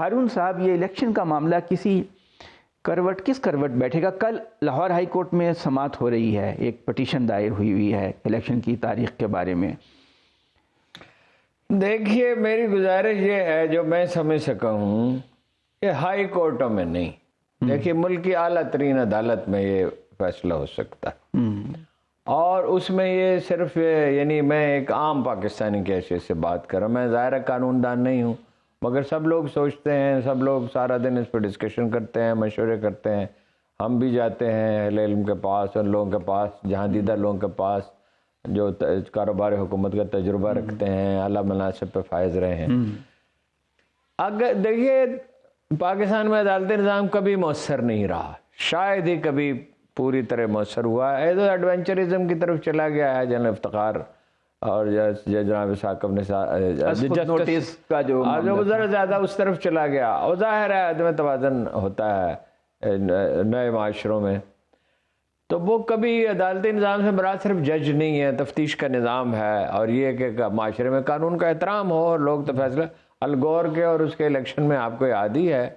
ہارون صاحب، یہ الیکشن کا معاملہ کس کروٹ بیٹھے گا؟ کل لاہور ہائی کورٹ میں سماعت ہو رہی ہے، ایک پٹیشن دائر ہوئی ہے الیکشن کی تاریخ کے بارے میں. دیکھیے میری گزارش یہ ہے، جو میں سمجھ سکا ہوں کہ ہائی کورٹوں میں نہیں، دیکھیے ملک کی اعلیٰ ترین عدالت میں یہ فیصلہ ہو سکتا ہے، اور اس میں یہ صرف یعنی میں ایک عام پاکستانی کی حیثیت سے بات کر رہا ہوں، میں ظاہر قانون دان نہیں ہوں، مگر سب لوگ سوچتے ہیں، سب لوگ سارا دن اس پہ ڈسکشن کرتے ہیں، مشورے کرتے ہیں. ہم بھی جاتے ہیں اہل علم کے پاس، ان لوگوں کے پاس جہاں دیدہ لوگوں کے پاس جو کاروبار حکومت کا تجربہ رکھتے ہیں، اعلیٰ مناصب پہ فائز رہے ہیں. اگر دیکھیے پاکستان میں عدالتی نظام کبھی مؤثر نہیں رہا، شاید ہی کبھی پوری طرح مؤثر ہوا ہے. ایڈونچرزم کی طرف چلا گیا ہے جنرل افتخار اور جناب ثاقب نوٹس کا جو ذرا زیادہ اس طرف چلا گیا، اور ظاہر ہے عدم توازن ہوتا ہے نئے معاشروں میں. تو وہ کبھی عدالتی نظام سے مراد صرف جج نہیں ہے، تفتیش کا نظام ہے، اور یہ کہ معاشرے میں قانون کا احترام ہو اور لوگ تو فیصلہ. الگور کے اور اس کے الیکشن میں آپ کو یاد ہی ہے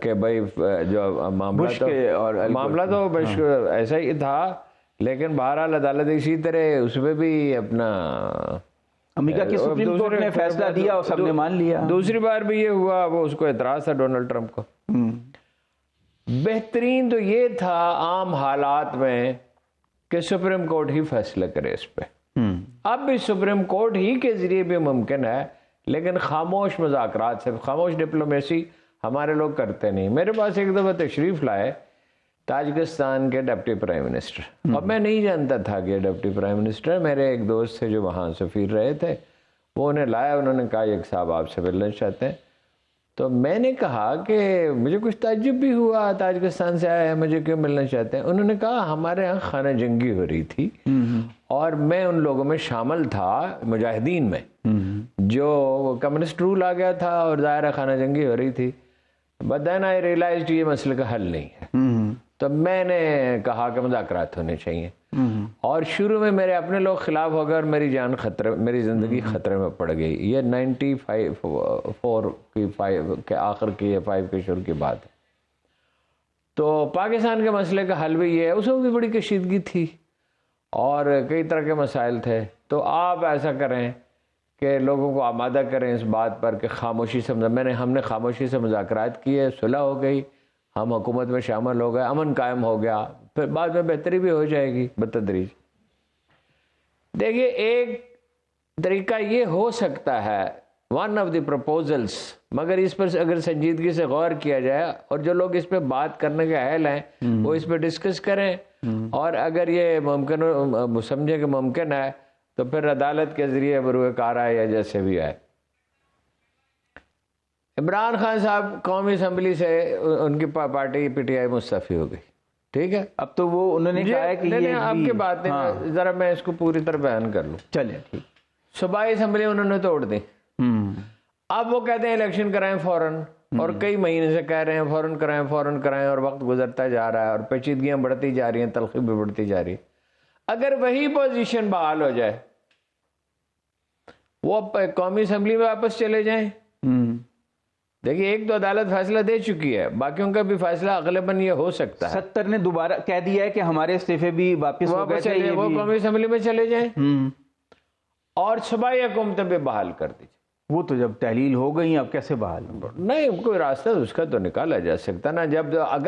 کہ بھائی جو معاملہ تو ایسا ہی تھا، لیکن بہرحال عدالت اسی طرح اس میں بھی اپنا امریکہ کی سپریم کورٹ نے فیصلہ دیا اور سب نے مان لیا. دوسری بار بھی یہ ہوا، وہ اس کو اعتراض تھا ڈونلڈ ٹرمپ کو. بہترین تو یہ تھا عام حالات میں کہ سپریم کورٹ ہی فیصلہ کرے اس پہ. اب بھی سپریم کورٹ ہی کے ذریعے بھی ممکن ہے، لیکن خاموش مذاکرات سے، خاموش ڈپلومیسی ہمارے لوگ کرتے نہیں. میرے پاس ایک دفعہ تشریف لائے تاجکستان کے ڈپٹی پرائم منسٹر، اور میں نہیں جانتا تھا کہ ڈپٹی پرائم منسٹر. میرے ایک دوست تھے جو وہاں سفیر رہے تھے، وہ انہیں لایا، انہوں نے کہا ایک صاحب آپ سے ملنا چاہتے ہیں. تو میں نے کہا کہ مجھے کچھ تعجب بھی ہوا، تاجکستان سے آیا ہے، مجھے کیوں ملنا چاہتے ہیں؟ انہوں نے کہا ہمارے ہاں خانہ جنگی ہو رہی تھی اور میں ان لوگوں میں شامل تھا، مجاہدین میں، جو کمیونسٹ رول آ گیا تھا اور ظاہر خانہ جنگی ہو رہی تھی. بٹ دین آئی ریئلائزڈ یہ مسئلے کا حل نہیں ہے. تو میں نے کہا کہ مذاکرات ہونے چاہیے، اور شروع میں میرے اپنے لوگ خلاف ہو گئے اور میری جان خطرے، میری زندگی خطرے میں پڑ گئی. یہ 94 کے آخر کی 5 کے شروع کی بات ہے. تو پاکستان کے مسئلے کا حل بھی یہ ہے، اس میں بھی بڑی کشیدگی تھی اور کئی طرح کے مسائل تھے. تو آپ ایسا کریں کہ لوگوں کو آمادہ کریں اس بات پر کہ خاموشی سے، ہم نے خاموشی سے مذاکرات کیے، صلح ہو گئی، ہم حکومت میں شامل ہو گئے، امن قائم ہو گیا، پھر بعد میں بہتری بھی ہو جائے گی بتدریج. دیکھیے ایک طریقہ یہ ہو سکتا ہے، ون آف دی پروپوزلس، مگر اس پر اگر سنجیدگی سے غور کیا جائے اور جو لوگ اس پہ بات کرنے کے اہل ہیں وہ اس پہ ڈسکس کریں، اور اگر یہ ممکن سمجھے کہ ممکن ہے تو پھر عدالت کے ذریعے بروئے کار آئے یا جیسے بھی آئے. عمران خان صاحب قومی اسمبلی سے ان کی پارٹی پی ٹی آئی مستعفی ہو گئی، ٹھیک ہے. اب تو وہ انہوں نے کہا ہے کہ یہ آپ کی بات نہیں، ذرا میں اس کو پوری طرح بیان کر لوں. چلیں ٹھیک. صوبائی اسمبلی انہوں نے توڑ دی. اب وہ کہتے ہیں الیکشن کرائیں فوراً، اور کئی مہینے سے کہہ رہے ہیں فوراً کرائیں، اور وقت گزرتا جا رہا ہے اور پیچیدگیاں بڑھتی جا رہی ہیں، تلخی بھی بڑھتی جا رہی ہے. اگر وہی پوزیشن بحال ہو جائے، وہ قومی اسمبلی میں واپس چلے جائیں. دیکھیے ایک تو عدالت فیصلہ دے چکی ہے، باقیوں کا بھی فیصلہ غالباً یہ ہو سکتا ہے. 70 نے دوبارہ کہہ دیا ہے کہ ہمارے استعفے بھی واپس ہو گئے تھے، وہ قومی اسمبلی میں چلے جائیں اور صوبائی حکومتیں بھی بحال کر دیجیے. وہ تو جب تحلیل ہو گئی اب کیسے بحال ہوں؟ نہیں، کوئی راستہ اس کا تو نکالا جا سکتا نا. جب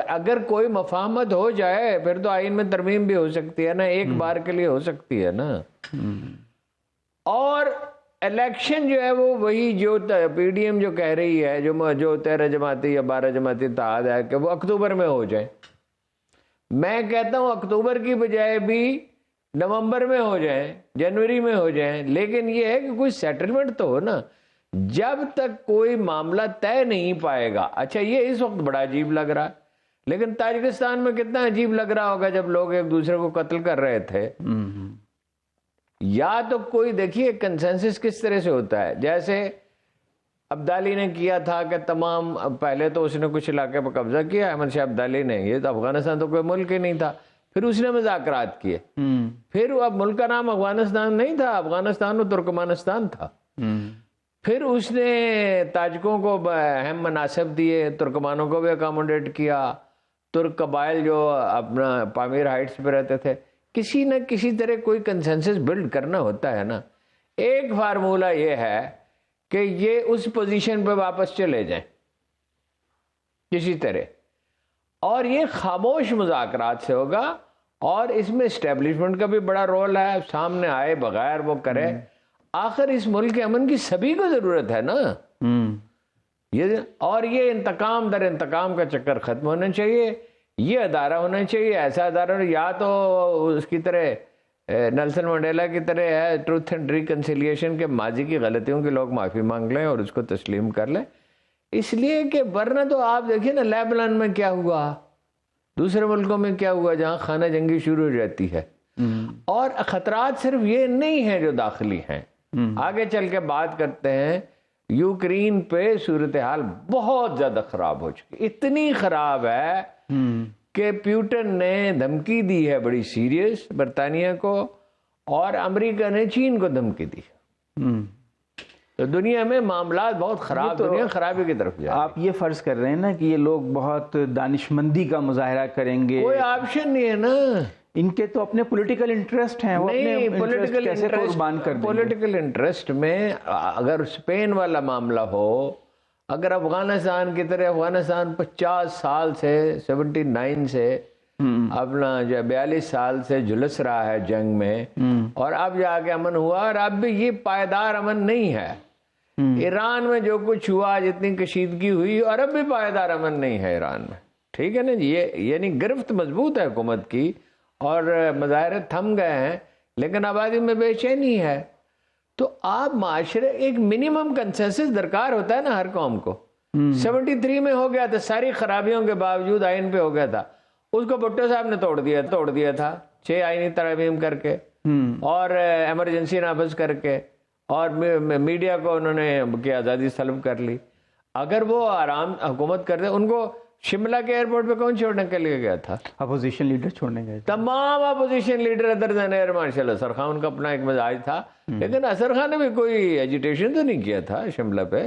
اگر کوئی مفاہمت ہو جائے پھر تو آئین میں ترمیم بھی ہو سکتی ہے نا، ایک بار کے لیے ہو سکتی ہے نا. اور الیکشن جو ہے وہ وہی جو پی ڈی ایم جو کہہ رہی ہے، جو 13 جماعتی یا 12 جماعتی اتحاد ہے کہ وہ اکتوبر میں ہو جائے. میں کہتا ہوں اکتوبر کی بجائے بھی نومبر میں ہو جائیں، جنوری میں ہو جائیں، لیکن یہ ہے کہ کوئی سیٹلمنٹ تو ہو نا. جب تک کوئی معاملہ طے نہیں پائے گا. اچھا یہ اس وقت بڑا عجیب لگ رہا ہے، لیکن تاجکستان میں کتنا عجیب لگ رہا ہوگا جب لوگ ایک دوسرے کو قتل کر رہے تھے. یا تو کوئی دیکھیے کنسنسس کس طرح سے ہوتا ہے، جیسے عبدالی نے کیا تھا کہ تمام، پہلے تو اس نے کچھ علاقے پر قبضہ کیا احمد شاہ عبدالی نے، یہ تو افغانستان تو کوئی ملک ہی نہیں تھا. پھر اس نے مذاکرات کیے، پھر اب ملک کا نام افغانستان نہیں تھا، افغانستان و ترکمانستان تھا. پھر اس نے تاجکوں کو اہم مناصب دیے، ترکمانوں کو بھی اکاموڈیٹ کیا، ترک قبائل جو اپنا پامیر ہائٹس پہ رہتے تھے، کسی نہ کسی طرح کوئی کنسنسس بلڈ کرنا ہوتا ہے نا۔ ایک فارمولہ یہ ہے کہ یہ اس پوزیشن پہ واپس چلے جائیں کسی طرح، اور یہ خاموش مذاکرات سے ہوگا، اور اس میں اسٹیبلشمنٹ کا بھی بڑا رول ہے، سامنے آئے بغیر وہ کرے۔ آخر اس ملک کے امن کی سبھی کو ضرورت ہے نا، اور یہ انتقام در انتقام کا چکر ختم ہونا چاہیے۔ یہ ادارہ ہونا چاہیے ایسا ادارہ، یا تو اس کی طرح نیلسن منڈیلا کی طرح ہے ٹروتھ اینڈ ریکنسیلیشن کے ماضی کی غلطیوں کے لوگ معافی مانگ لیں اور اس کو تسلیم کر لیں، اس لیے کہ ورنہ تو آپ دیکھیں نا لیبنان میں کیا ہوا، دوسرے ملکوں میں کیا ہوا جہاں خانہ جنگی شروع ہو جاتی ہے۔ اور خطرات صرف یہ نہیں ہیں جو داخلی ہیں، آگے چل کے بات کرتے ہیں۔ یوکرین پہ صورتحال بہت زیادہ خراب ہو چکی، اتنی خراب ہے کہ پیوٹن نے دھمکی دی ہے بڑی سیریس برطانیہ کو، اور امریکہ نے چین کو دھمکی دی۔ تو دنیا میں معاملات بہت خراب، دنیا خرابی کی طرف جائے۔ آپ یہ فرض کر رہے ہیں نا کہ یہ لوگ بہت دانشمندی کا مظاہرہ کریں گے، کوئی آپشن نہیں ہے نا، ان کے تو اپنے پولیٹیکل انٹرسٹ ہیں، وہ اپنے انٹرسٹ کیسے قربان کر دیں گے؟ پولیٹیکل انٹرسٹ میں اگر اسپین والا معاملہ ہو، اگر افغانستان کی طرح، افغانستان 50 سال سے 79 سے اپنا جو 42 سال سے جھلس رہا ہے جنگ میں، اور اب جا کے امن ہوا، اور اب بھی یہ پائیدار امن نہیں ہے۔ ایران میں جو کچھ ہوا، جتنی کشیدگی ہوئی، اور اب بھی پائیدار امن نہیں ہے ایران میں، ٹھیک ہے نا جی؟ یہ یعنی گرفت مضبوط ہے حکومت کی، اور مظاہرے تھم گئے ہیں، لیکن آبادی میں بے چینی ہے۔ تو آپ معاشرے ایک منیمم کنسنسس درکار ہوتا ہے نا ہر قوم کو۔ 73 میں ہو گیا تھا، ساری خرابیوں کے باوجود آئین پہ ہو گیا تھا، اس کو بھٹو صاحب نے توڑ دیا تھا 6 آئینی ترامیم کر کے، اور ایمرجنسی نافذ کر کے، اور میڈیا کو انہوں نے کی آزادی سلب کر لی۔ اگر وہ آرام حکومت کرتے، ان کو شملہ کے ایئرپورٹ پہ کون چھوڑنے کے لیے گیا تھا؟ اپوزیشن لیڈر چھوڑنے گئے تھے، تمام اپوزیشن لیڈر ادر دین ایئر مارشل اثر خان، ان کا اپنا ایک مزاج تھا، لیکن اثر خان نے بھی کوئی ایجیٹیشن تو نہیں کیا تھا شملہ پہ،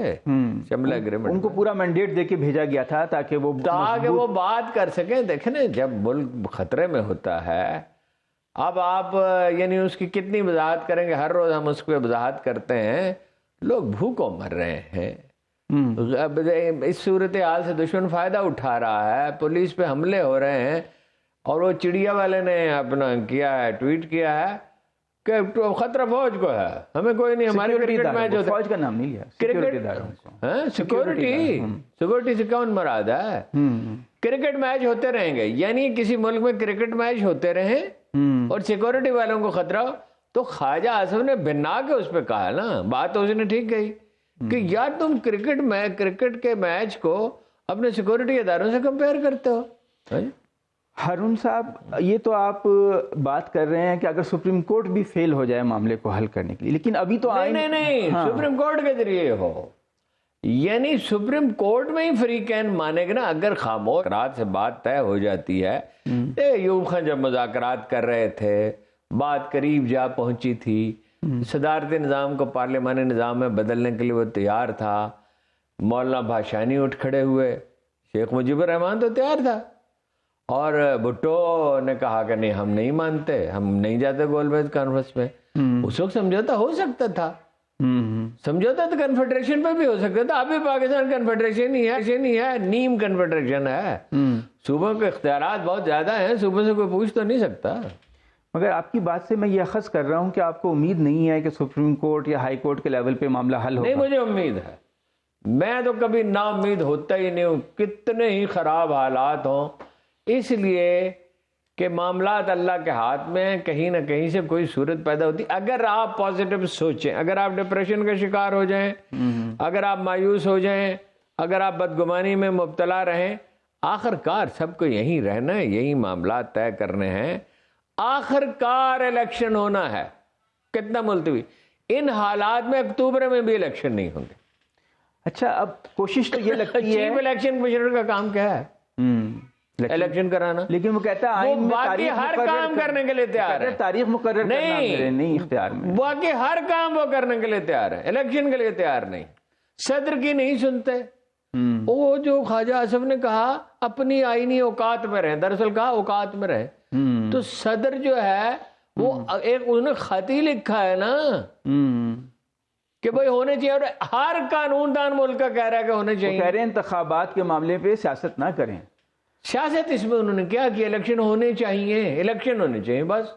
شملہ اگریمنٹ ان کو پورا مینڈیٹ دے کے بھیجا گیا تھا تاکہ وہ بات کر سکیں۔ دیکھیں نا، جب ملک خطرے میں ہوتا ہے، اب آپ یعنی اس کی کتنی وضاحت کریں گے؟ ہر روز ہم اس پہ وضاحت کرتے ہیں، لوگ بھوکوں مر رہے ہیں۔ اب اس صورتحال سے دشمن فائدہ اٹھا رہا ہے، پولیس پہ حملے ہو رہے ہیں، اور وہ چڑیا والے نے اپنا کیا ہے، ٹویٹ کیا ہے کہ خطرہ فوج کو ہے، ہمیں کوئی نہیں، ہمارے کرکٹ میچ ہوتا ہے، فوج کا نام نہیں لیا، سیکورٹی سے کون مراد ہے؟ کرکٹ میچ ہوتے رہیں گے، یعنی کسی ملک میں کرکٹ میچ ہوتے رہیں اور سیکورٹی والوں کو خطرہ ہو، تو خواجہ آصف نے بنا کے اس پہ کہا نا، بات تو اس نے ٹھیک کہی کہ یار تم کرکٹ کے میچ کو اپنے سیکورٹی اداروں سے کمپیئر کرتے ہو۔ ہارون صاحب، یہ تو آپ بات کر رہے ہیں کہ اگر سپریم کورٹ بھی فیل ہو جائے معاملے کو حل کرنے کے لیے، لیکن ابھی تو نہیں، سپریم کورٹ کے ذریعے ہو، یعنی سپریم کورٹ میں ہی فریقین مانے گا نا۔ اگر خاموش رات سے بات طے ہو جاتی ہے، ایوب خان جب مذاکرات کر رہے تھے، بات قریب جا پہنچی تھی، صدارتی نظام کو پارلیمانی نظام میں بدلنے کے لیے وہ تیار تھا، مولانا بھاشانی اٹھ کھڑے ہوئے، شیخ مجیب الرحمان تو تیار تھا، اور بھٹو نے کہا کہ نہیں، ہم نہیں مانتے، ہم نہیں جاتے گول میز کانفرنس میں۔ اس وقت سمجھوتا ہو سکتا تھا، سمجھوتا تو کنفیڈریشن پہ بھی ہو سکتا تھا۔ ابھی پاکستان کنفیڈریشن ہی ہے، نیم کنفیڈریشن ہے، صوبوں کے اختیارات بہت زیادہ ہیں، صوبوں سے کوئی پوچھ تو نہیں سکتا۔ مگر آپ کی بات سے میں یہ اخذ کر رہا ہوں کہ آپ کو امید نہیں ہے کہ سپریم کورٹ یا ہائی کورٹ کے لیول پہ معاملہ حل ہوگا؟ نہیں، مجھے امید ہے، میں تو کبھی نا امید ہوتا ہی نہیں ہوں، کتنے ہی خراب حالات ہوں، اس لیے کہ معاملات اللہ کے ہاتھ میں، کہیں نہ کہیں سے کوئی صورت پیدا ہوتی۔ اگر آپ پازیٹیو سوچیں، اگر آپ ڈپریشن کا شکار ہو جائیں، اگر آپ مایوس ہو جائیں، اگر آپ بدگمانی میں مبتلا رہیں، آخر کار سب کو یہیں رہنا ہے، یہی معاملات طے کرنے ہیں، آخر کار الیکشن ہونا ہے، کتنا ملتوی۔ ان حالات میں اکتوبر میں بھی الیکشن نہیں ہوں گے۔ اچھا، اب کوشش تو یہ لگتی ہے، چیف الیکشن کمشنر کا کام کیا ہے؟ الیکشن کرانا. لیکن وہ کہتا ہے آئین میں باقی تاریخ ہر مقرر کام کرنے کے لیے تیار ہے. تاریخ مقرر کرنا میرے نہیں اختیار میں. باقی ہر کام وہ کرنے کے لیے تیار ہے, الیکشن کے لیے تیار نہیں. صدر کی نہیں سنتے. وہ جو خواجہ آصف نے کہا اپنی آئینی اوقات میں رہیں, دراصل کہا اوقات میں رہیں. تو صدر جو ہے وہ ایک انہوں نے خط ہی لکھا ہے نا کہ بھائی ہونے چاہیے, اور ہر قانون دان ملک کا کہہ رہا ہے کہ ہونے چاہیے. کہہ رہے ہیں انتخابات کے معاملے پہ سیاست نہ کریں. سیاست اس میں انہوں نے کیا کہ الیکشن ہونے چاہیے, الیکشن ہونے چاہیے بس.